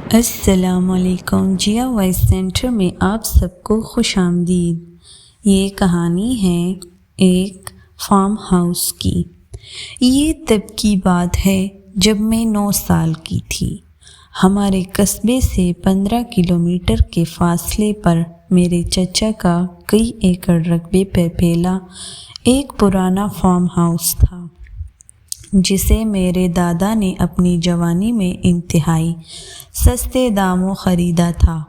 السلام علیکم، جیا voice centre میں آپ سب کو خوش آمدید۔ یہ کہانی ہے ایک فارم ہاؤس کی۔ یہ تب کی بات ہے جب میں 9 سال کی تھی۔ ہمارے قصبے سے 15 کلومیٹر کے فاصلے پر میرے چچا کا کئی ایکڑ رقبے پر پھیلا ایک پرانا فارم ہاؤس تھا، جسے میرے دادا نے اپنی جوانی میں انتہائی سستے داموں خریدا تھا۔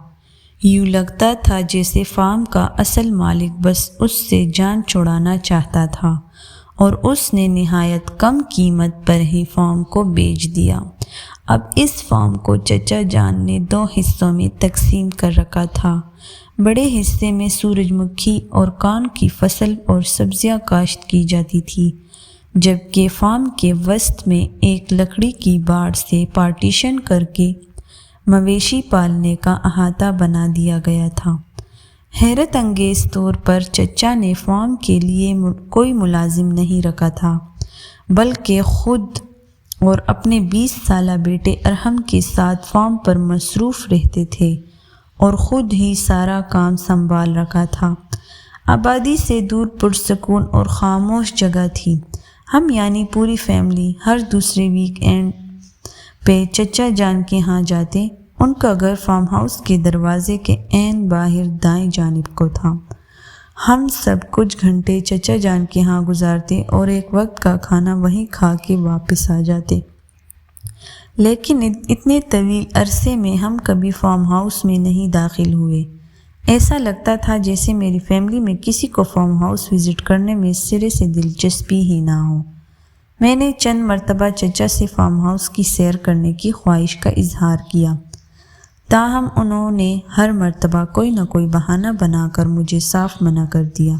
یوں لگتا تھا جیسے فارم کا اصل مالک بس اس سے جان چھڑانا چاہتا تھا، اور اس نے نہایت کم قیمت پر ہی فارم کو بیچ دیا۔ اب اس فارم کو چچا جان نے 2 حصوں میں تقسیم کر رکھا تھا۔ بڑے حصے میں سورج مکھی اور کان کی فصل اور سبزیاں کاشت کی جاتی تھی، جبکہ فارم کے وسط میں ایک لکڑی کی باڑ سے پارٹیشن کر کے مویشی پالنے کا احاطہ بنا دیا گیا تھا۔ حیرت انگیز طور پر چچا نے فارم کے لیے کوئی ملازم نہیں رکھا تھا، بلکہ خود اور اپنے 20 سالہ بیٹے ارحم کے ساتھ فارم پر مصروف رہتے تھے اور خود ہی سارا کام سنبھال رکھا تھا۔ آبادی سے دور پرسکون اور خاموش جگہ تھی۔ ہم یعنی پوری فیملی ہر دوسرے ویک اینڈ پہ چچا جان کے ہاں جاتے۔ ان کا گھر فارم ہاؤس کے دروازے کے عین باہر دائیں جانب کو تھا۔ ہم سب کچھ گھنٹے چچا جان کے ہاں گزارتے اور ایک وقت کا کھانا وہیں کھا کے واپس آ جاتے۔ لیکن اتنے طویل عرصے میں ہم کبھی فارم ہاؤس میں نہیں داخل ہوئے۔ ایسا لگتا تھا جیسے میری فیملی میں کسی کو فارم ہاؤس وزٹ کرنے میں سرے سے دلچسپی ہی نہ ہو۔ میں نے چند مرتبہ چچا سے فارم ہاؤس کی سیر کرنے کی خواہش کا اظہار کیا، تاہم انہوں نے ہر مرتبہ کوئی نہ کوئی بہانہ بنا کر مجھے صاف منع کر دیا،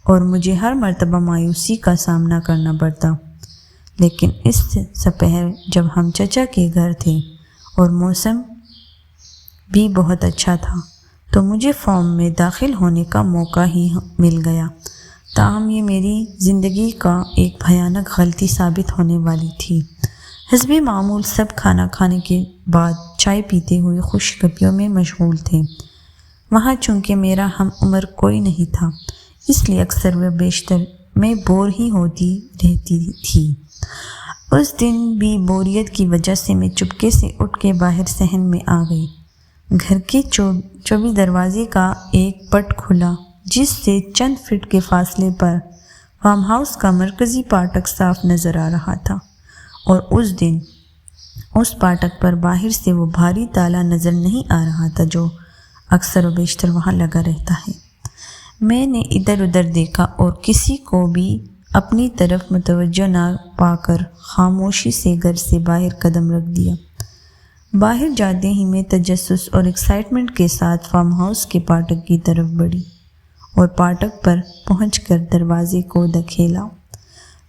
اور مجھے ہر مرتبہ مایوسی کا سامنا کرنا پڑتا۔ لیکن اس سپہر جب ہم چچا کے گھر تھے اور موسم بھی بہت اچھا تھا، تو مجھے فارم میں داخل ہونے کا موقع ہی مل گیا۔ تاہم یہ میری زندگی کا ایک بھیانک غلطی ثابت ہونے والی تھی۔ حسب معمول سب کھانا کھانے کے بعد چائے پیتے ہوئے خوش گپیوں میں مشغول تھے۔ وہاں چونکہ میرا ہم عمر کوئی نہیں تھا، اس لیے اکثر و بیشتر میں بور ہی ہوتی رہتی تھی۔ اس دن بھی بوریت کی وجہ سے میں چپکے سے اٹھ کے باہر صحن میں آ گئی۔ گھر کے چوبی دروازے کا ایک پٹ کھلا، جس سے چند فٹ کے فاصلے پر فارم ہاؤس کا مرکزی پھاٹک صاف نظر آ رہا تھا، اور اس دن اس پھاٹک پر باہر سے وہ بھاری تالا نظر نہیں آ رہا تھا جو اکثر و بیشتر وہاں لگا رہتا ہے۔ میں نے ادھر ادھر دیکھا اور کسی کو بھی اپنی طرف متوجہ نہ پا کر خاموشی سے گھر سے باہر قدم رکھ دیا۔ باہر جاتے ہی میں تجسس اور ایکسائٹمنٹ کے ساتھ فارم ہاؤس کے پھاٹک کی طرف بڑھی اور پھاٹک پر پہنچ کر دروازے کو دھکیلا،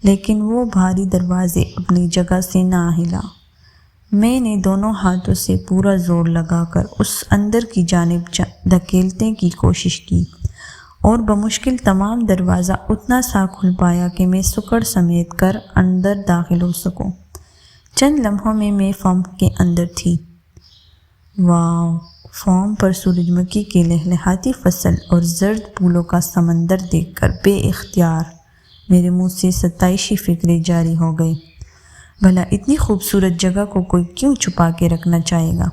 لیکن وہ بھاری دروازے اپنی جگہ سے نہ ہلا۔ میں نے دونوں ہاتھوں سے پورا زور لگا کر اس اندر کی جانب دھکیلنے کی کوشش کی، اور بمشکل تمام دروازہ اتنا سا کھل پایا کہ میں سکڑ سمیٹ کر اندر داخل ہو سکوں۔ چند لمحوں میں فارم کے اندر تھی۔ واو! فارم پر سورج مکھی کے لہلہاتی فصل اور زرد پھولوں کا سمندر دیکھ کر بے اختیار میرے منہ سے ستائشی فکریں جاری ہو گئی۔ بھلا اتنی خوبصورت جگہ کو کوئی کیوں چھپا کے رکھنا چاہے گا؟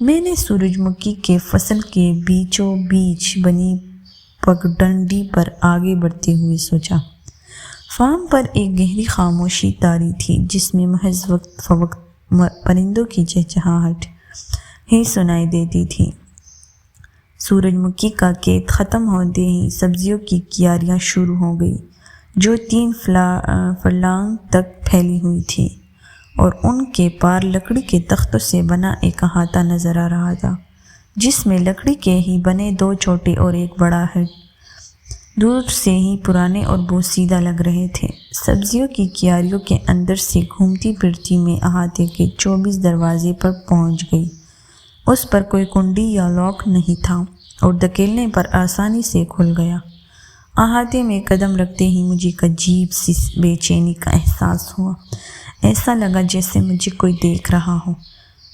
میں نے سورج مکھی کے فصل کے بیچوں بیچ بنی پگڈنڈی پر آگے بڑھتے ہوئے سوچا۔ فارم پر ایک گہری خاموشی طاری تھی، جس میں محض وقت فوقت پرندوں کی چہچہاہٹ ہی سنائی دیتی تھی۔ سورج مکھی کا کھیت ختم ہوتے ہی سبزیوں کی کیاریاں شروع ہو گئی، جو 3 فرلانگ تک پھیلی ہوئی تھی، اور ان کے پار لکڑی کے تختوں سے بنا ایک احاطہ نظر آ رہا تھا، جس میں لکڑی کے ہی بنے 2 چھوٹے اور ایک بڑا ہیڈ دور سے ہی پرانے اور بوسیدہ لگ رہے تھے۔ سبزیوں کی کیاریوں کے اندر سے گھومتی پھرتی میں احاطے کے 24 دروازے پر پہنچ گئی۔ اس پر کوئی کنڈی یا لاک نہیں تھا، اور دھکیلنے پر آسانی سے کھل گیا۔ احاطے میں قدم رکھتے ہی مجھے ایک عجیب سی بے چینی کا احساس ہوا۔ ایسا لگا جیسے مجھے کوئی دیکھ رہا ہو۔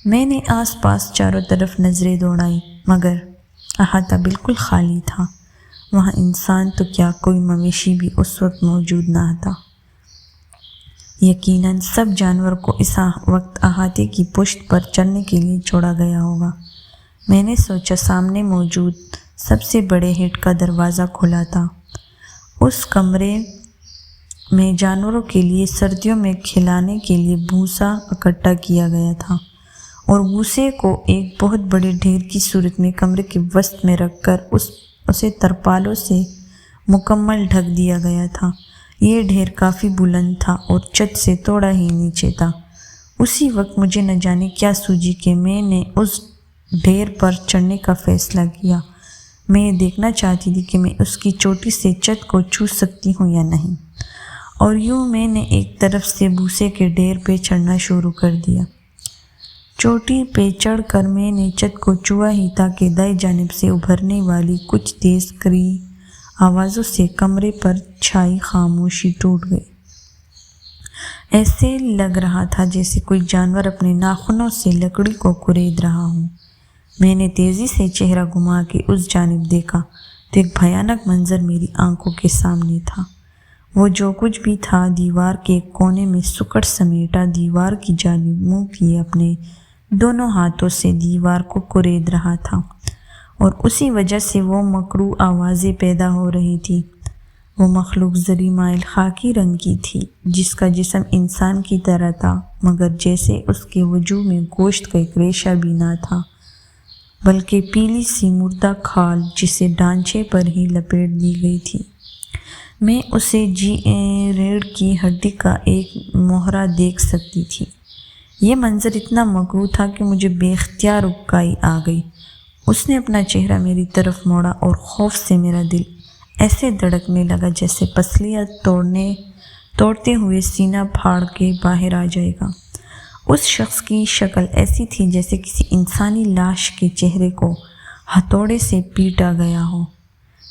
میں نے آس پاس چاروں طرف نظریں دوڑائی مگر احاطہ بالکل خالی تھا۔ وہاں انسان تو کیا کوئی مویشی بھی اس وقت موجود نہ تھا۔ یقیناً سب جانور کو اس وقت احاطے کی پشت پر چڑھنے کے لیے چھوڑا گیا ہوگا۔ میں نے سوچا سامنے موجود سب سے بڑے ہیڈ کا دروازہ کھلا تھا۔ اس کمرے میں جانوروں کے لیے سردیوں میں کھلانے کے لیے بھوسا اکٹھا کیا گیا تھا اور بھوسے کو ایک بہت بڑے ڈھیر کی صورت میں کمرے کے وسط میں رکھ کر اسے ترپالوں سے مکمل ڈھک دیا گیا تھا۔ یہ ڈھیر کافی بلند تھا اور چھت سے تھوڑا ہی نیچے تھا۔ اسی وقت مجھے نہ جانے کیا سوجی کہ میں نے اس ڈھیر پر چڑھنے کا فیصلہ کیا۔ میں دیکھنا چاہتی تھی کہ میں اس کی چوٹی سے چھت کو چھو سکتی ہوں یا نہیں، اور یوں میں نے ایک طرف سے بھوسے کے ڈھیر پہ چڑھنا شروع کر دیا۔ چوٹی پہ چڑھ کر میں نے چھت کو چھوا ہی تھا کہ دائیں جانب سے ابھرنے والی کچھ تیز کڑی آوازوں سے کمرے پر چھائی خاموشی ٹوٹ گئی۔ ایسے لگ رہا تھا جیسے کوئی جانور اپنے ناخنوں سے لکڑی کو کورید رہا ہو۔ میں نے تیزی سے چہرہ گھما کے اس جانب دیکھا تو ایک بھیانک منظر میری آنکھوں کے سامنے تھا۔ وہ جو کچھ بھی تھا دیوار کے ایک کونے میں سکڑ سمیٹا دیوار کی جانب منہ کیے اپنے دونوں ہاتھوں سے دیوار کو کورید رہا تھا، اور اسی وجہ سے وہ مکروہ آوازیں پیدا ہو رہی تھی۔ وہ مخلوق زرعی مائل خاکی رنگ کی تھی، جس کا جسم انسان کی طرح تھا مگر جیسے اس کے وجود میں گوشت کا ایک ریشہ بھی نہ تھا، بلکہ پیلی سی مردہ کھال جسے ڈھانچے پر ہی لپیٹ دی گئی تھی۔ میں اسے ریڑھ کی ہڈی کا ایک مہرہ دیکھ سکتی تھی۔ یہ منظر اتنا مکروہ تھا کہ مجھے بے اختیار اکائی آ گئی۔ اس نے اپنا چہرہ میری طرف موڑا اور خوف سے میرا دل ایسے دھڑکنے لگا جیسے پسلیاں توڑتے ہوئے سینہ پھاڑ کے باہر آ جائے گا۔ اس شخص کی شکل ایسی تھی جیسے کسی انسانی لاش کے چہرے کو ہتھوڑے سے پیٹا گیا ہو۔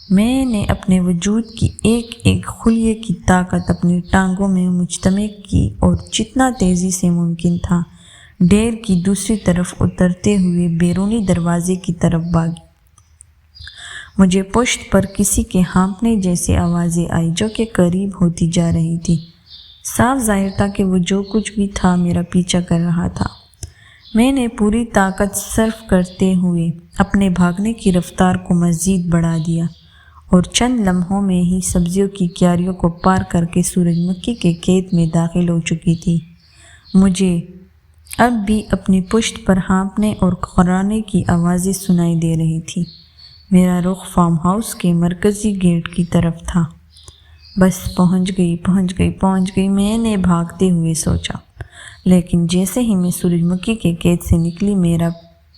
میں نے اپنے وجود کی ایک ایک خلیے کی طاقت اپنی ٹانگوں میں مجتمع کی اور جتنا تیزی سے ممکن تھا ڈھیر کی دوسری طرف اترتے ہوئے بیرونی دروازے کی طرف بھاگی۔ مجھے پشت پر کسی کے ہانپنے جیسی آوازیں آئی جو کہ قریب ہوتی جا رہی تھی۔ صاف ظاہر تھا کہ وہ جو کچھ بھی تھا میرا پیچھا کر رہا تھا۔ میں نے پوری طاقت صرف کرتے ہوئے اپنے بھاگنے کی رفتار کو مزید بڑھا دیا اور چند لمحوں میں ہی سبزیوں کی کیاریوں کو پار کر کے سورج مکھی کے کھیت میں داخل ہو چکی تھی۔ مجھے اب بھی اپنی پشت پر ہانپنے اور کھرانے کی آوازیں سنائی دے رہی تھی۔ میرا رخ فارم ہاؤس کے مرکزی گیٹ کی طرف تھا۔ بس پہنچ گئی میں نے بھاگتے ہوئے سوچا، لیکن جیسے ہی میں سورج مکھی کے کھیت سے نکلی میرا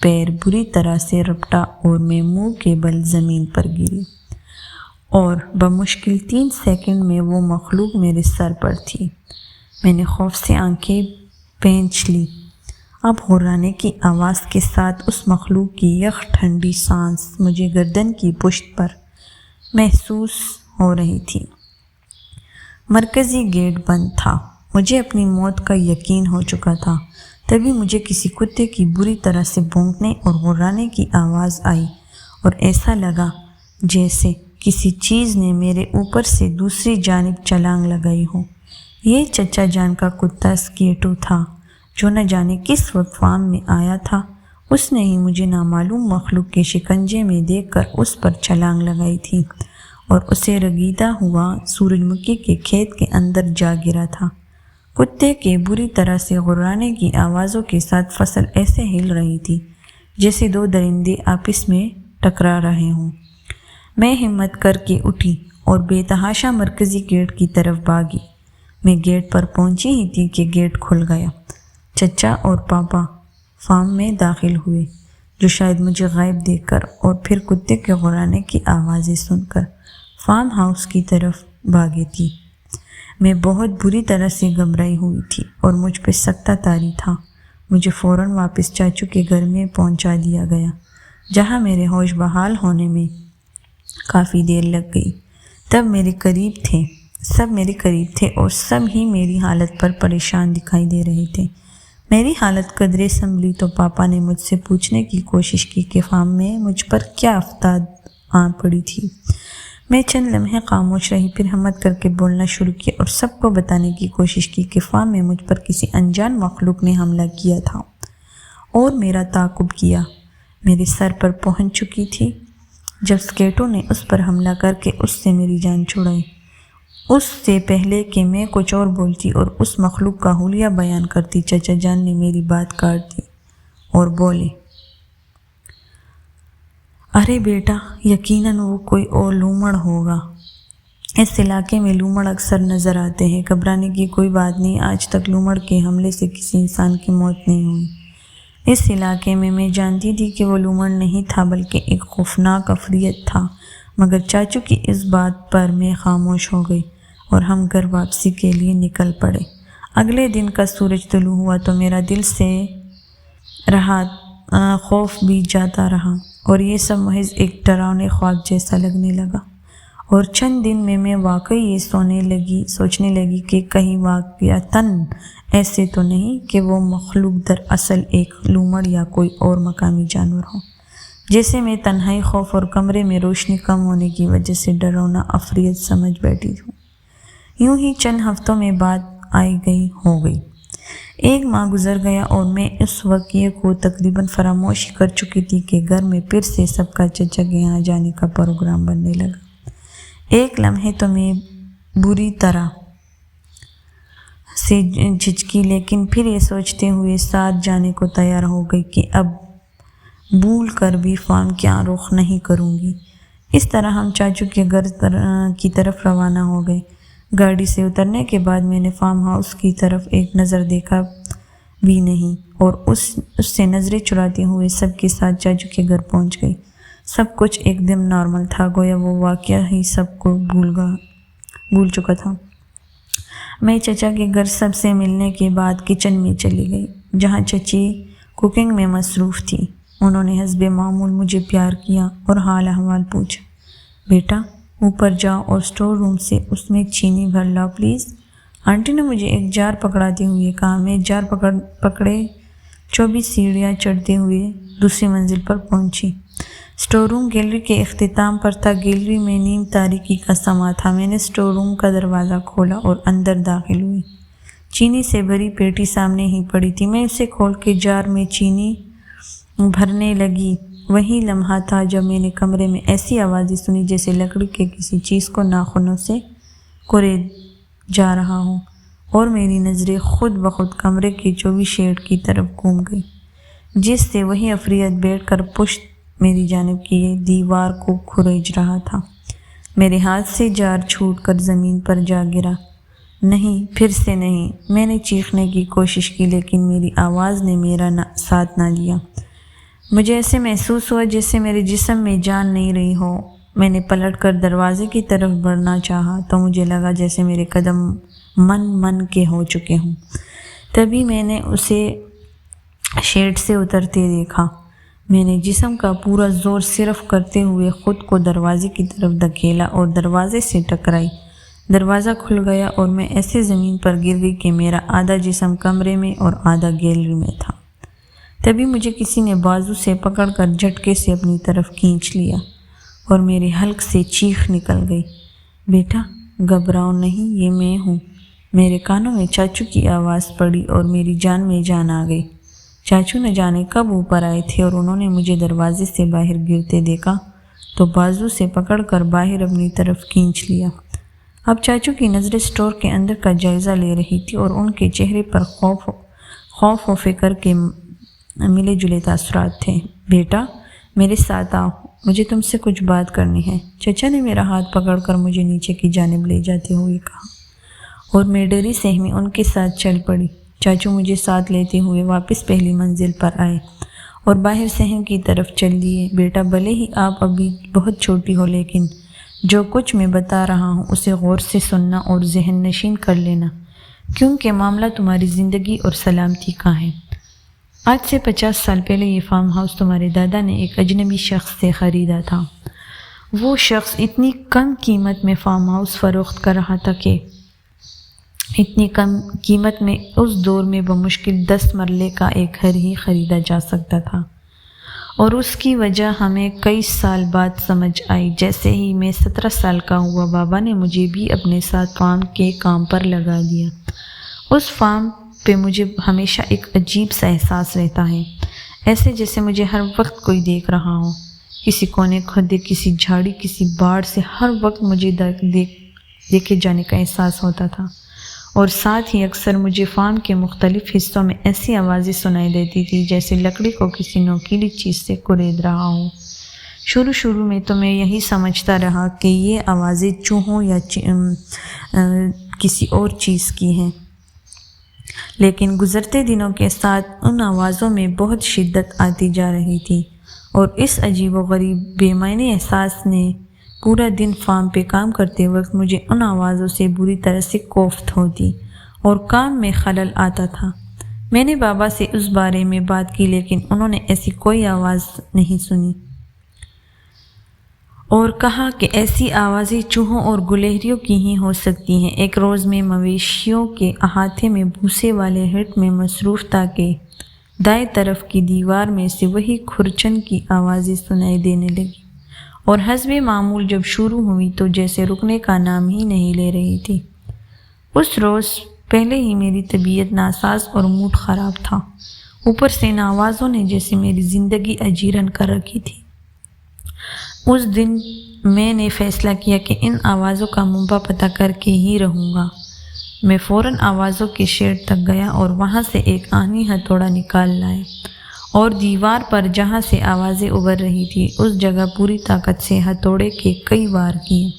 پیر بری طرح سے رپٹا اور میں منہ کے بل زمین پر گری، اور بمشکل 3 سیکنڈ میں وہ مخلوق میرے سر پر تھی۔ میں نے خوف سے آنکھیں پینچ لی۔ اب ہرانے کی آواز کے ساتھ اس مخلوق کی یک ٹھنڈی سانس مجھے گردن کی پشت پر محسوس ہو رہی تھی۔ مرکزی گیٹ بند تھا۔ مجھے اپنی موت کا یقین ہو چکا تھا۔ تبھی مجھے کسی کتے کی بری طرح سے بھونکنے اور ہرانے کی آواز آئی اور ایسا لگا جیسے کسی چیز نے میرے اوپر سے دوسری جانب چھلانگ لگائی ہو۔ یہ چچا جان کا کتا اسکیٹو تھا جو نہ جانے کس وقت فارم میں آیا تھا۔ اس نے ہی مجھے نامعلوم مخلوق کے شکنجے میں دیکھ کر اس پر چھلانگ لگائی تھی اور اسے رگیدہ ہوا سورج مکھی کے کھیت کے اندر جا گرا تھا۔ کتے کے بری طرح سے غرانے کی آوازوں کے ساتھ فصل ایسے ہل رہی تھی جیسے 2 درندے آپس میں ٹکرا رہے ہوں۔ میں ہمت کر کے اٹھی اور بے تحاشا مرکزی گیٹ کی طرف بھاگی۔ میں گیٹ پر پہنچی ہی تھی کہ گیٹ کھل گیا۔ چچا اور پاپا فارم میں داخل ہوئے، جو شاید مجھے غائب دیکھ کر اور پھر کتے کے غرانے کی آوازیں سن کر فارم ہاؤس کی طرف بھاگے تھی۔ میں بہت بری طرح سے گھبرائی ہوئی تھی اور مجھ پہ سکتہ طاری تھا۔ مجھے فوراً واپس چاچو کے گھر میں پہنچا دیا گیا، جہاں میرے ہوش بحال ہونے میں کافی دیر لگ گئی۔ سب میرے قریب تھے اور سب ہی میری حالت پر پریشان دکھائی دے رہے تھے۔ میری حالت قدرے سنبھلی تو پاپا نے مجھ سے پوچھنے کی کوشش کی کہ فارم میں مجھ پر کیا آفتاب آ پڑی تھی۔ میں چند لمحے خاموش رہی، پھر ہمت کر کے بولنا شروع کیا اور سب کو بتانے کی کوشش کی کہ فارم میں مجھ پر کسی انجان مخلوق نے حملہ کیا تھا اور میرا تعاقب کیا۔ میرے سر پر پہنچ چکی تھی جب سکیٹوں نے اس پر حملہ کر کے اس سے میری جان چھڑائی، اس سے پہلے کہ میں کچھ اور بولتی اور اس مخلوق کا حلیہ بیان کرتی، چچا جان نے میری بات کاٹ دی اور بولے، ارے بیٹا، یقیناً وہ کوئی اور لومڑ ہوگا۔ اس علاقے میں لومڑ اکثر نظر آتے ہیں، گھبرانے کی کوئی بات نہیں، آج تک لومڑ کے حملے سے کسی انسان کی موت نہیں ہوئی۔ اس علاقے میں جانتی تھی کہ وہ لومڑ نہیں تھا بلکہ ایک خوفناک عفریت تھا، مگر چاچو کی اس بات پر میں خاموش ہو گئی اور ہم گھر واپسی کے لیے نکل پڑے۔ اگلے دن کا سورج طلوع ہوا تو میرا دل سے رہا خوف بھی جاتا رہا اور یہ سب محض ایک ڈراؤنے خواب جیسا لگنے لگا، اور چند دن میں واقعی یہ سوچنے لگی کہ کہیں واقعتاً ایسے تو نہیں کہ وہ مخلوق دراصل ایک لومڑ یا کوئی اور مقامی جانور ہو، جیسے میں تنہائی، خوف اور کمرے میں روشنی کم ہونے کی وجہ سے ڈراؤنا عفریت سمجھ بیٹھی ہوں۔ یوں ہی چند ہفتوں میں بات ہو گئی۔ ایک ماہ گزر گیا اور میں اس واقعے کو تقریباً فراموش کر چکی تھی کہ گھر میں پھر سے سب کا چچا کے یہاں جانے کا پروگرام بننے لگا۔ ایک لمحے تو میں بری طرح سے جھجکی، لیکن پھر یہ سوچتے ہوئے ساتھ جانے کو تیار ہو گئی کہ اب بھول کر بھی فارم کا رخ نہیں کروں گی۔ اس طرح ہم چاچو کے گھر کی طرف روانہ ہو گئے۔ گاڑی سے اترنے کے بعد میں نے فارم ہاؤس کی طرف ایک نظر دیکھا بھی نہیں اور اس سے نظریں چراتے ہوئے سب کے ساتھ چاچو کے گھر پہنچ گئی۔ سب کچھ ایک دم نارمل تھا، گویا وہ واقعہ ہی سب کو بھول چکا تھا۔ میں چچا کے گھر سب سے ملنے کے بعد کچن میں چلی گئی، جہاں چچی کوکنگ میں مصروف تھی۔ انہوں نے حسب معمول مجھے پیار کیا اور حال احوال پوچھا۔ بیٹا، اوپر جاؤ اور اسٹور روم سے اس میں چینی بھر لاؤ پلیز۔ آنٹی نے مجھے ایک جار پکڑاتے ہوئے کہا۔ میں جار پکڑے 24 سیڑھیاں چڑھتے ہوئے دوسری منزل پر پہنچی۔ اسٹور روم گیلری کے اختتام پر تھا۔ گیلری میں نیم تاریکی کا سما تھا۔ میں نے اسٹور روم کا دروازہ کھولا اور اندر داخل ہوئی۔ چینی سے بھری پیٹی سامنے ہی پڑی تھی۔ میں اسے کھول کے جار میں چینی بھرنے لگی۔ وہی لمحہ تھا جب میں نے کمرے میں ایسی آوازیں سنی جیسے لکڑی کے کسی چیز کو ناخنوں سے کورید جا رہا ہو، اور میری نظریں خود بخود کمرے کے 24 شیڈ کی طرف گھوم گئی، جس سے وہی عفریت بیٹھ کر پشت میری جانب کی دیوار کو کھرچ رہا تھا۔ میرے ہاتھ سے جار چھوٹ کر زمین پر جا گرا۔ نہیں، پھر سے نہیں۔ میں نے چیخنے کی کوشش کی لیکن میری آواز نے میرا ساتھ نہ دیا۔ مجھے ایسے محسوس ہوا جیسے میرے جسم میں جان نہیں رہی ہو۔ میں نے پلٹ کر دروازے کی طرف بڑھنا چاہا تو مجھے لگا جیسے میرے قدم من کے ہو چکے ہوں۔ تبھی میں نے اسے شیڈ سے اترتے دیکھا۔ میں نے جسم کا پورا زور صرف کرتے ہوئے خود کو دروازے کی طرف دھکیلا اور دروازے سے ٹکرائی۔ دروازہ کھل گیا اور میں ایسے زمین پر گر گئی کہ میرا آدھا جسم کمرے میں اور آدھا گیلری میں تھا۔ تبھی مجھے کسی نے بازو سے پکڑ کر جھٹکے سے اپنی طرف کھینچ لیا اور میرے حلق سے چیخ نکل گئی، بیٹا گھبراؤ نہیں، یہ میں ہوں۔ میرے کانوں میں چاچو کی آواز پڑی اور میری جان میں جان آ گئی۔ چاچو نہ جانے کب اوپر آئے تھے اور انہوں نے مجھے دروازے سے باہر گرتے دیکھا تو بازو سے پکڑ کر باہر اپنی طرف کھینچ لیا۔ اب چاچو کی نظریں اسٹور کے اندر کا جائزہ لے رہی تھی اور ان کے چہرے پر خوف و فکر کے ملے جلے تاثرات تھے۔ بیٹا میرے ساتھ آؤ، مجھے تم سے کچھ بات کرنی ہے، چچا نے میرا ہاتھ پکڑ کر مجھے نیچے کی جانب لے جاتے ہوئے کہا، اور میں ڈری سہمی ان کے ساتھ چل پڑی۔ چاچو مجھے ساتھ لیتے ہوئے واپس پہلی منزل پر آئے اور باہر صحن کی طرف چل دیے۔ بیٹا بھلے ہی آپ ابھی بہت چھوٹی ہو لیکن جو کچھ میں بتا رہا ہوں اسے غور سے سننا اور ذہن نشین کر لینا، کیونکہ معاملہ تمہاری زندگی اور سلامتی کا ہے۔ آج سے 50 سال پہلے یہ فارم ہاؤس تمہارے دادا نے ایک اجنبی شخص سے خریدا تھا۔ وہ شخص اتنی کم قیمت میں فارم ہاؤس فروخت کر رہا تھا کہ اتنی کم قیمت میں اس دور میں بمشکل 10 مرلے کا ایک گھر ہی خریدا جا سکتا تھا، اور اس کی وجہ ہمیں کئی سال بعد سمجھ آئی۔ جیسے ہی میں 17 سال کا ہوا، بابا نے مجھے بھی اپنے ساتھ فارم کے کام پر لگا دیا۔ اس فارم پہ مجھے ہمیشہ ایک عجیب سا احساس رہتا ہے، ایسے جیسے مجھے ہر وقت کوئی دیکھ رہا ہو۔ کسی کونے کھدے، کسی جھاڑی، کسی باڑ سے ہر وقت مجھے دیکھے جانے کا احساس ہوتا تھا، اور ساتھ ہی اکثر مجھے فارم کے مختلف حصوں میں ایسی آوازیں سنائی دیتی تھی جیسے لکڑی کو کسی نوکیلی چیز سے کورید رہا ہو۔ شروع میں تو میں یہی سمجھتا رہا کہ یہ آوازیں چوہوں یا کسی اور چیز کی ہیں، لیکن گزرتے دنوں کے ساتھ ان آوازوں میں بہت شدت آتی جا رہی تھی، اور اس عجیب و غریب بے معنی احساس نے پورا دن فارم پہ کام کرتے وقت مجھے ان آوازوں سے بری طرح سے کوفت ہوتی اور کام میں خلل آتا تھا۔ میں نے بابا سے اس بارے میں بات کی، لیکن انہوں نے ایسی کوئی آواز نہیں سنی، اور کہا کہ ایسی آوازیں چوہوں اور گلہریوں کی ہی ہو سکتی ہیں۔ ایک روز میں مویشیوں کے احاطے میں بھوسے والے ہٹ میں مصروف تھا کہ دائیں طرف کی دیوار میں سے وہی کھرچن کی آوازیں سنائی دینے لگی، اور حسب معمول جب شروع ہوئی تو جیسے رکنے کا نام ہی نہیں لے رہی تھی۔ اس روز پہلے ہی میری طبیعت ناساز اور موڈ خراب تھا، اوپر سے ان آوازوں نے جیسے میری زندگی اجیرن کر رکھی تھی۔ اس دن میں نے فیصلہ کیا کہ ان آوازوں کا منبع پتہ کر کے ہی رہوں گا۔ میں فوراً آوازوں کے شیڈ تک گیا اور وہاں سے ایک آہنی ہتھوڑا نکال لایا، اور دیوار پر جہاں سے آوازیں ابھر رہی تھی اس جگہ پوری طاقت سے ہتھوڑے کے کئی وار کیے۔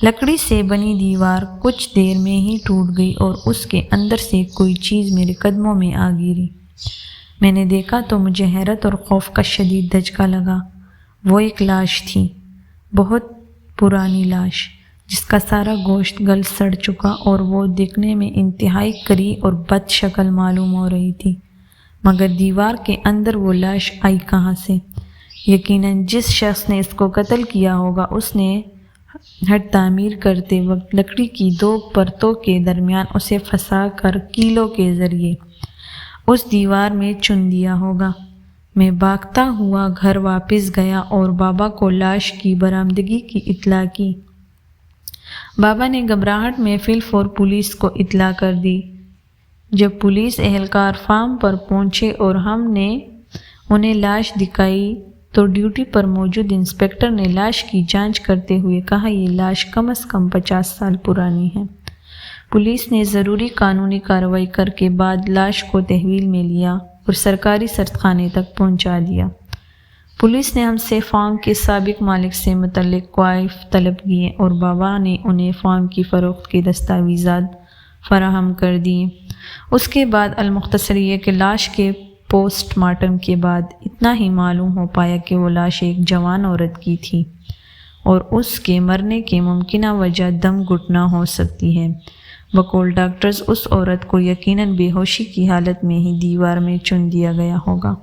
لکڑی سے بنی دیوار کچھ دیر میں ہی ٹوٹ گئی اور اس کے اندر سے کوئی چیز میرے قدموں میں آ گری۔ میں نے دیکھا تو مجھے حیرت اور خوف کا شدید دھچکا لگا۔ وہ ایک لاش تھی، بہت پرانی لاش، جس کا سارا گوشت گل سڑ چکا، اور وہ دیکھنے میں انتہائی کری اور بد شکل معلوم ہو رہی تھی۔ مگر دیوار کے اندر وہ لاش آئی کہاں سے؟ یقیناً جس شخص نے اس کو قتل کیا ہوگا اس نے ہٹ تعمیر کرتے وقت لکڑی کی 2 پرتوں کے درمیان اسے پھنسا کر کیلوں کے ذریعے اس دیوار میں چن دیا ہوگا۔ میں بھاگتا ہوا گھر واپس گیا اور بابا کو لاش کی برآمدگی کی اطلاع کی۔ بابا نے گھبراہٹ میں فی الفور پولیس کو اطلاع کر دی۔ جب پولیس اہلکار فارم پر پہنچے اور ہم نے انہیں لاش دکھائی تو ڈیوٹی پر موجود انسپکٹر نے لاش کی جانچ کرتے ہوئے کہا، یہ لاش کم از کم 50 سال پرانی ہے۔ پولیس نے ضروری قانونی کارروائی کر کے بعد لاش کو تحویل میں لیا اور سرکاری سردخانے تک پہنچا دیا۔ پولیس نے ہم سے فارم کے سابق مالک سے متعلق کوائف طلب کیے اور بابا نے انہیں فارم کی فروخت کے دستاویزات فراہم کر دیے۔ اس کے بعد المختصر یہ کہ لاش کے پوسٹ مارٹم کے بعد اتنا ہی معلوم ہو پایا کہ وہ لاش ایک جوان عورت کی تھی اور اس کے مرنے کی ممکنہ وجہ دم گھٹنا ہو سکتی ہے۔ بقول ڈاکٹرز اس عورت کو یقیناً بے ہوشی کی حالت میں ہی دیوار میں چن دیا گیا ہوگا،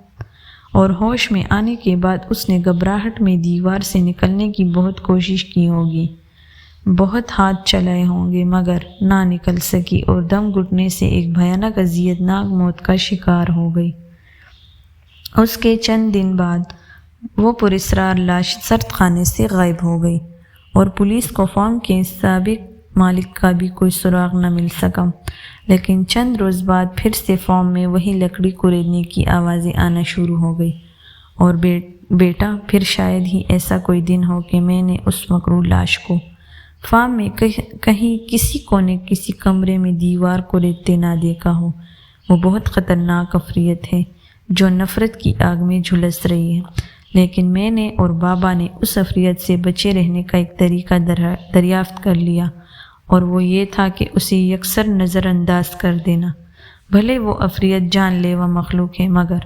اور ہوش میں آنے کے بعد اس نے گھبراہٹ میں دیوار سے نکلنے کی بہت کوشش کی ہوگی، بہت ہاتھ چلائے ہوں گے، مگر نہ نکل سکی اور دم گھٹنے سے ایک بھیانک اذیت ناک موت کا شکار ہو گئی۔ اس کے چند دن بعد وہ پراسرار لاش سرد خانے سے غائب ہو گئی اور پولیس کو فارم کے سابق مالک کا بھی کوئی سراغ نہ مل سکا۔ لیکن چند روز بعد پھر سے فارم میں وہی لکڑی کوریدنے کی آوازیں آنا شروع ہو گئی، اور بیٹا پھر شاید ہی ایسا کوئی دن ہو کہ میں نے اس مکروہ لاش کو فارم میں کہیں کسی کونے کسی کمرے میں دیوار کوریدتے نہ دیکھا ہو۔ وہ بہت خطرناک عفریت ہے جو نفرت کی آگ میں جھلس رہی ہے، لیکن میں نے اور بابا نے اس عفریت سے بچے رہنے کا ایک طریقہ دریافت کر لیا، اور وہ یہ تھا کہ اسے یکسر نظر انداز کر دینا۔ بھلے وہ عفریت جان لیوا مخلوق ہے، مگر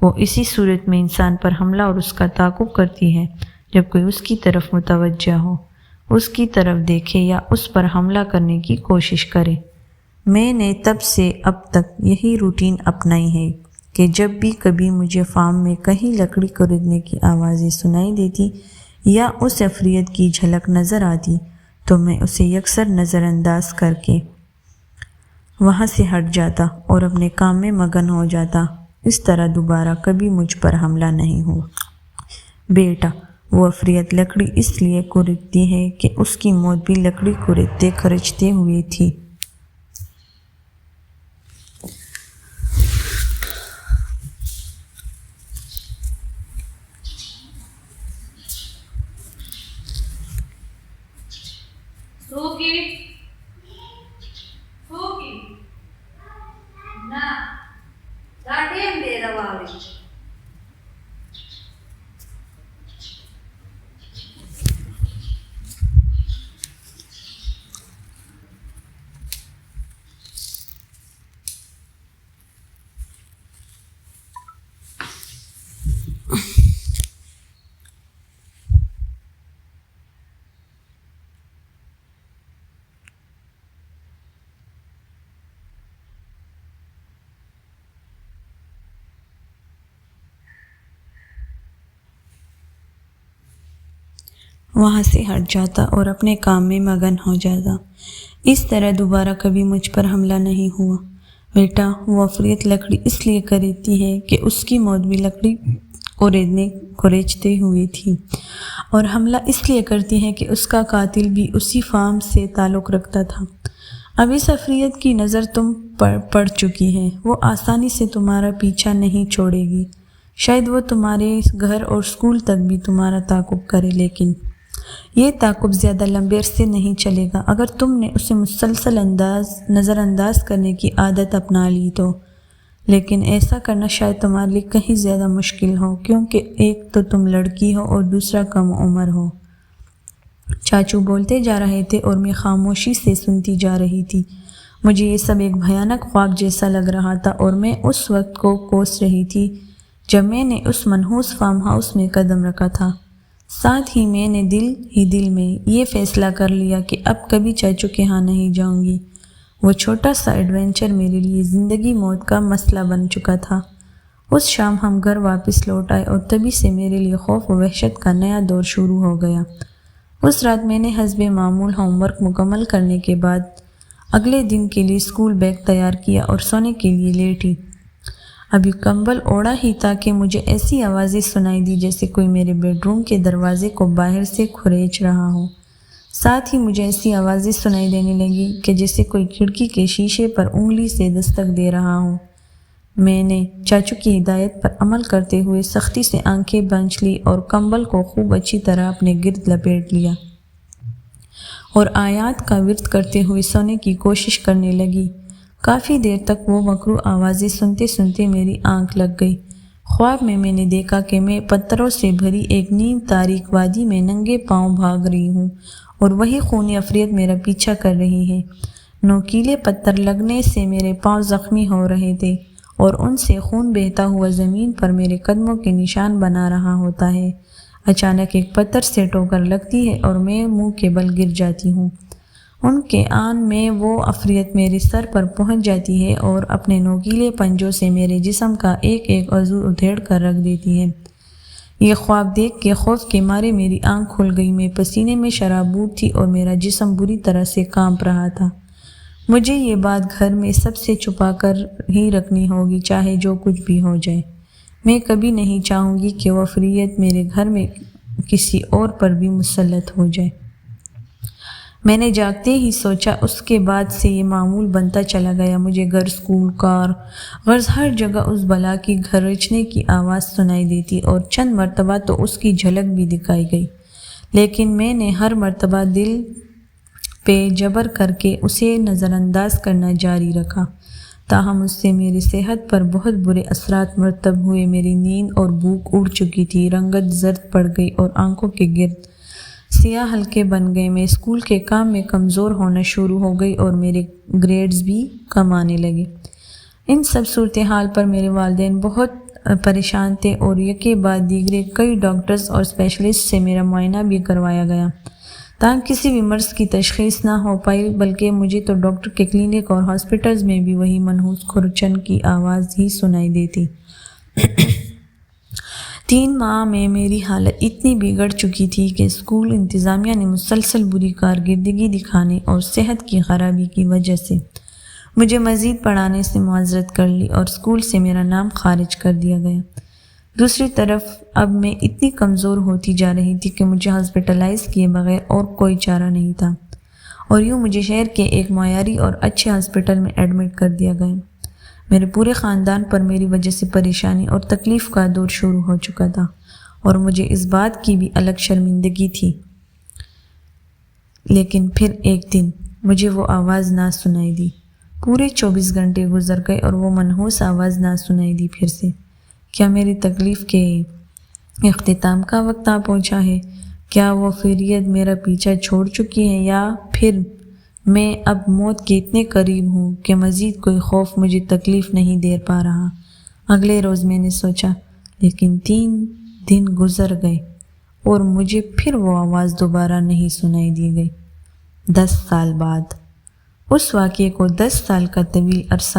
وہ اسی صورت میں انسان پر حملہ اور اس کا تعاقب کرتی ہے جب کوئی اس کی طرف متوجہ ہو، اس کی طرف دیکھے یا اس پر حملہ کرنے کی کوشش کرے۔ میں نے تب سے اب تک یہی روٹین اپنائی ہے کہ جب بھی کبھی مجھے فارم میں کہیں لکڑی کوریدنے کی آوازیں سنائی دیتی یا اس عفریت کی جھلک نظر آتی تو میں اسے یکسر نظر انداز کر کے وہاں سے ہٹ جاتا اور اپنے کام میں مگن ہو جاتا۔ اس طرح دوبارہ کبھی مجھ پر حملہ نہیں ہوا۔ بیٹا، وہ عفریت لکڑی اس لیے کورچتی ہے کہ اس کی موت بھی لکڑی کورچتے کھرچتے ہوئی تھی۔ وہاں سے ہٹ جاتا اور اپنے کام میں مگن ہو جاتا۔ اس طرح دوبارہ کبھی مجھ پر حملہ نہیں ہوا۔ بیٹا، وہ عفریت لکڑی اس لیے کورچتی ہے کہ اس کی موت بھی لکڑی کورچتے ہوئی تھی، اور حملہ اس لیے کرتی ہے کہ اس کا قاتل بھی اسی فارم سے تعلق رکھتا تھا۔ اب اس عفریت کی نظر تم پر پڑ چکی ہے۔ وہ آسانی سے تمہارا پیچھا نہیں چھوڑے گی۔ شاید وہ تمہارے گھر اور اسکول تک بھی تمہارا تعاقب کرے، لیکن یہ تعاقب زیادہ لمبے عرصے نہیں چلے گا۔ اگر تم نے اسے مسلسل نظر انداز کرنے کی عادت اپنا لی تو، لیکن ایسا کرنا شاید تمہارے لیے کہیں زیادہ مشکل ہو، کیونکہ ایک تو تم لڑکی ہو اور دوسرا کم عمر ہو۔ چاچو بولتے جا رہے تھے اور میں خاموشی سے سنتی جا رہی تھی۔ مجھے یہ سب ایک بھیانک خواب جیسا لگ رہا تھا، اور میں اس وقت کو کوس رہی تھی جب میں نے اس منحوس فارم ہاؤس میں قدم رکھا تھا۔ ساتھ ہی میں نے دل میں یہ فیصلہ کر لیا کہ اب کبھی چاچو کے ہاں نہیں جاؤں گی۔ وہ چھوٹا سا ایڈونچر میرے لیے زندگی موت کا مسئلہ بن چکا تھا۔ اس شام ہم گھر واپس لوٹ آئے اور تبھی سے میرے لیے خوف و وحشت کا نیا دور شروع ہو گیا۔ اس رات میں نے حسب معمول ہوم ورک مکمل کرنے کے بعد اگلے دن کے لیے اسکول بیگ تیار کیا اور سونے کے لیے لیٹی۔ ابھی کمبل اوڑھا ہی تھا کہ مجھے ایسی آوازیں سنائی دی جیسے کوئی میرے بیڈ روم کے دروازے کو باہر سے کھرچ رہا ہو۔ ساتھ ہی مجھے ایسی آوازیں سنائی دینے لگی کہ جیسے کوئی کھڑکی کے شیشے پر انگلی سے دستک دے رہا ہو۔ میں نے چاچو کی ہدایت پر عمل کرتے ہوئے سختی سے آنکھیں بند لی اور کمبل کو خوب اچھی طرح اپنے گرد لپیٹ لیا اور آیات کا ورد کرتے ہوئے سونے کی کوشش کرنے لگی۔ کافی دیر تک وہ مکروہ آوازیں سنتے سنتے میری آنکھ لگ گئی۔ خواب میں نے دیکھا کہ میں پتھروں سے بھری ایک نیم تاریک وادی میں ننگے پاؤں بھاگ رہی ہوں اور وہی خونی عفریت میرا پیچھا کر رہی ہے۔ نوکیلے پتھر لگنے سے میرے پاؤں زخمی ہو رہے تھے اور ان سے خون بہتا ہوا زمین پر میرے قدموں کے نشان بنا رہا ہوتا ہے۔ اچانک ایک پتھر سے ٹوکر لگتی ہے اور میں منہ کے بل گر جاتی ہوں۔ ان کے آن میں وہ عفریت میرے سر پر پہنچ جاتی ہے اور اپنے نوکیلے پنجوں سے میرے جسم کا ایک ایک عضو ادھیڑ کر رکھ دیتی ہے۔ یہ خواب دیکھ کے خوف کے مارے میری آنکھ کھل گئی۔ میں پسینے میں شرابور تھی اور میرا جسم بری طرح سے کانپ رہا تھا۔ مجھے یہ بات گھر میں سب سے چھپا کر ہی رکھنی ہوگی، چاہے جو کچھ بھی ہو جائے۔ میں کبھی نہیں چاہوں گی کہ وہ عفریت میرے گھر میں کسی اور پر بھی مسلط ہو جائے۔ میں نے جاگتے ہی سوچا۔ اس کے بعد سے یہ معمول بنتا چلا گیا۔ مجھے گھر، اسکول، کار، غرض ہر جگہ اس بلا کی گھرچنے کی آواز سنائی دیتی اور چند مرتبہ تو اس کی جھلک بھی دکھائی گئی، لیکن میں نے ہر مرتبہ دل پہ جبر کر کے اسے نظر انداز کرنا جاری رکھا۔ تاہم اس سے میری صحت پر بہت برے اثرات مرتب ہوئے۔ میری نیند اور بھوک اڑ چکی تھی، رنگت زرد پڑ گئی اور آنکھوں کے گرد سیاہ حلقے بن گئے۔ میں اسکول کے کام میں کمزور ہونا شروع ہو گئی اور میرے گریڈز بھی کم آنے لگے۔ ان سب صورتحال پر میرے والدین بہت پریشان تھے اور یکے بعد دیگرے کئی ڈاکٹرز اور اسپیشلسٹ سے میرا معائنہ بھی کروایا گیا، تاہم کسی بھی مرض کی تشخیص نہ ہو پائی، بلکہ مجھے تو ڈاکٹر کے کلینک اور ہاسپٹلز میں بھی وہی منحوس کھرچن کی آواز ہی سنائی دیتی۔ 3 ماہ میں میری حالت اتنی بگڑ چکی تھی کہ اسکول انتظامیہ نے مسلسل بری کارکردگی دکھانے اور صحت کی خرابی کی وجہ سے مجھے مزید پڑھانے سے معذرت کر لی اور اسکول سے میرا نام خارج کر دیا گیا۔ دوسری طرف اب میں اتنی کمزور ہوتی جا رہی تھی کہ مجھے ہاسپٹلائز کیے بغیر اور کوئی چارہ نہیں تھا، اور یوں مجھے شہر کے ایک معیاری اور اچھے ہاسپٹل میں ایڈمٹ کر دیا گیا۔ میرے پورے خاندان پر میری وجہ سے پریشانی اور تکلیف کا دور شروع ہو چکا تھا، اور مجھے اس بات کی بھی الگ شرمندگی تھی۔ لیکن پھر ایک دن مجھے وہ آواز نہ سنائی دی۔ پورے 24 گھنٹے گزر گئے اور وہ منحوس آواز نہ سنائی دی پھر سے۔ کیا میری تکلیف کے اختتام کا وقت آ پہنچا ہے؟ کیا وہ فریاد میرا پیچھا چھوڑ چکی ہے، یا پھر میں اب موت کے اتنے قریب ہوں کہ مزید کوئی خوف مجھے تکلیف نہیں دے پا رہا؟ اگلے روز میں نے سوچا، لیکن 3 دن گزر گئے اور مجھے پھر وہ آواز دوبارہ نہیں سنائی دی گئی۔ 10 سال بعد اس واقعے کو 10 سال کا طویل عرصہ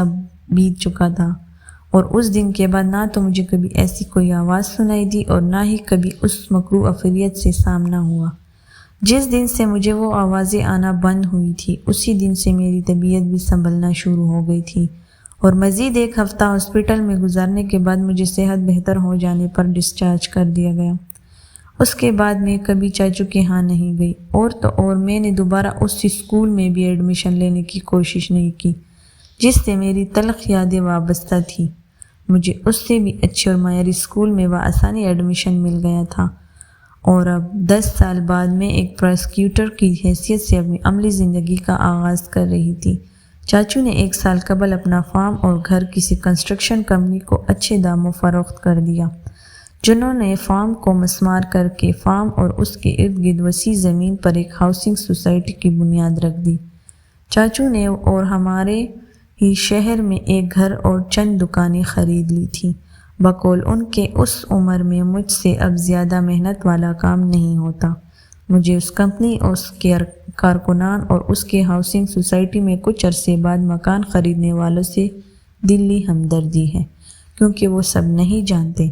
بیت چکا تھا، اور اس دن کے بعد نہ تو مجھے کبھی ایسی کوئی آواز سنائی دی اور نہ ہی کبھی اس مکروہ فریاد سے سامنا ہوا۔ جس دن سے مجھے وہ آوازیں آنا بند ہوئی تھی، اسی دن سے میری طبیعت بھی سنبھلنا شروع ہو گئی تھی، اور مزید 1 ہفتہ ہاسپٹل میں گزارنے کے بعد مجھے صحت بہتر ہو جانے پر ڈسچارج کر دیا گیا۔ اس کے بعد میں کبھی چاچو کے ہاں نہیں گئی، اور تو اور میں نے دوبارہ اس اسکول میں بھی ایڈمیشن لینے کی کوشش نہیں کی جس سے میری تلخ یادیں وابستہ تھیں۔ مجھے اس سے بھی اچھے اور معیاری اسکول میں بآسانی ایڈمیشن مل گیا تھا، اور اب 10 سال بعد میں ایک پروسیکیوٹر کی حیثیت سے اپنی عملی زندگی کا آغاز کر رہی تھی۔ چاچو نے 1 سال قبل اپنا فارم اور گھر کسی کنسٹرکشن کمپنی کو اچھے داموں فروخت کر دیا، جنہوں نے فارم کو مسمار کر کے فارم اور اس کے ارد گرد وسیع زمین پر ایک ہاؤسنگ سوسائٹی کی بنیاد رکھ دی۔ چاچو نے اور ہمارے ہی شہر میں ایک گھر اور چند دکانیں خرید لی تھیں۔ بقول ان کے اس عمر میں مجھ سے اب زیادہ محنت والا کام نہیں ہوتا۔ مجھے اس کمپنی اور اس کے کارکنان اور اس کے ہاؤسنگ سوسائٹی میں کچھ عرصے بعد مکان خریدنے والوں سے دلی ہمدردی ہے، کیونکہ وہ سب نہیں جانتے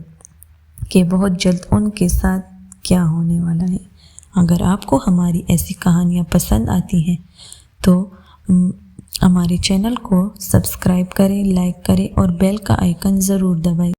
کہ بہت جلد ان کے ساتھ کیا ہونے والا ہے۔ اگر آپ کو ہماری ایسی کہانیاں پسند آتی ہیں تو ہمارے چینل کو سبسکرائب کریں، لائک کریں اور بیل کا آئیکن ضرور دبائیں۔